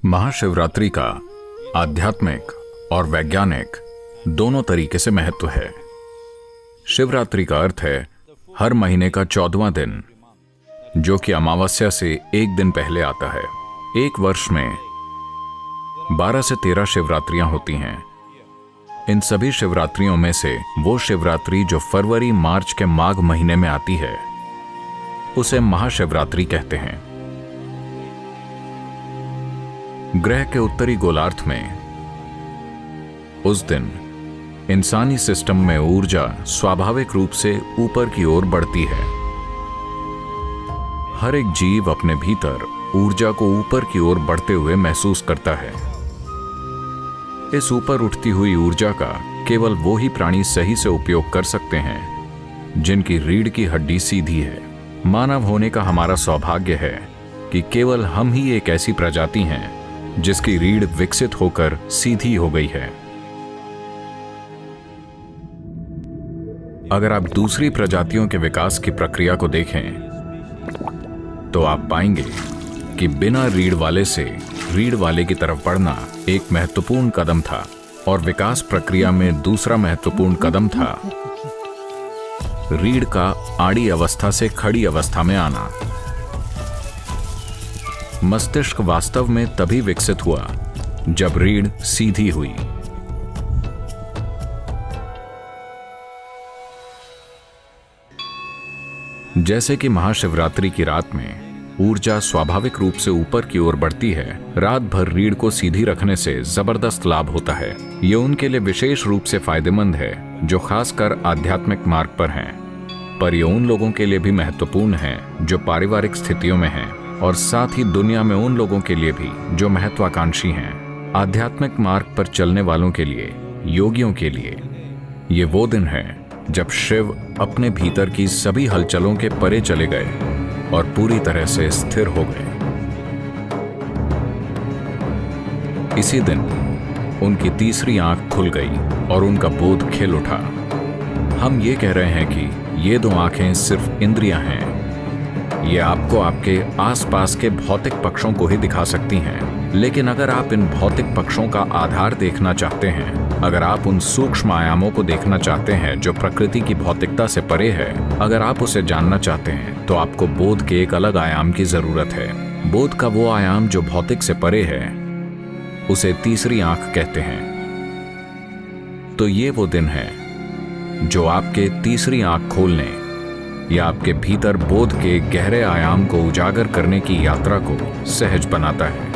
महाशिवरात्रि का आध्यात्मिक और वैज्ञानिक दोनों तरीके से महत्व है। शिवरात्रि का अर्थ है हर महीने का 14वां दिन, जो कि अमावस्या से एक दिन पहले आता है। एक वर्ष में 12 से 13 शिवरात्रियां होती हैं। इन सभी शिवरात्रियों में से वो शिवरात्रि जो फरवरी मार्च के माघ महीने में आती है, उसे महाशिवरात्रि कहते हैं। ग्रह के उत्तरी गोलार्ध में उस दिन इंसानी सिस्टम में ऊर्जा स्वाभाविक रूप से ऊपर की ओर बढ़ती है। हर एक जीव अपने भीतर ऊर्जा को ऊपर की ओर बढ़ते हुए महसूस करता है। इस ऊपर उठती हुई ऊर्जा का केवल वो ही प्राणी सही से उपयोग कर सकते हैं जिनकी रीढ़ की हड्डी सीधी है। मानव होने का हमारा सौभाग्य है कि केवल हम ही एक ऐसी प्रजाति हैं जिसकी रीढ़ विकसित होकर सीधी हो गई है। अगर आप दूसरी प्रजातियों के विकास की प्रक्रिया को देखें तो आप पाएंगे कि बिना रीढ़ वाले से रीढ़ वाले की तरफ बढ़ना एक महत्वपूर्ण कदम था, और विकास प्रक्रिया में दूसरा महत्वपूर्ण कदम था रीढ़ का आड़ी अवस्था से खड़ी अवस्था में आना। मस्तिष्क वास्तव में तभी विकसित हुआ जब रीढ़ सीधी हुई। जैसे कि महाशिवरात्रि की रात में ऊर्जा स्वाभाविक रूप से ऊपर की ओर बढ़ती है, रात भर रीढ़ को सीधी रखने से जबरदस्त लाभ होता है। ये उनके लिए विशेष रूप से फायदेमंद है जो खासकर आध्यात्मिक मार्ग पर हैं, पर ये उन लोगों के लिए भी महत्वपूर्ण है जो पारिवारिक स्थितियों में हैं, और साथ ही दुनिया में उन लोगों के लिए भी जो महत्वाकांक्षी हैं। आध्यात्मिक मार्ग पर चलने वालों के लिए, योगियों के लिए ये वो दिन है जब शिव अपने भीतर की सभी हलचलों के परे चले गए और पूरी तरह से स्थिर हो गए। इसी दिन उनकी तीसरी आंख खुल गई और उनका बोध खिल उठा। हम ये कह रहे हैं कि ये दो आंखें सिर्फ इंद्रियां हैं। ये आपको आपके आसपास के भौतिक पक्षों को ही दिखा सकती हैं, लेकिन अगर आप इन भौतिक पक्षों का आधार देखना चाहते हैं, अगर आप उन सूक्ष्म आयामों को देखना चाहते हैं जो प्रकृति की भौतिकता से परे है, अगर आप उसे जानना चाहते हैं, तो आपको बोध के एक अलग आयाम की जरूरत है। बोध का वो आयाम जो भौतिक से परे है, उसे तीसरी आंख कहते हैं। तो ये वो दिन है जो आपके तीसरी आंख खोलने या आपके भीतर बोध के गहरे आयाम को उजागर करने की यात्रा को सहज बनाता है।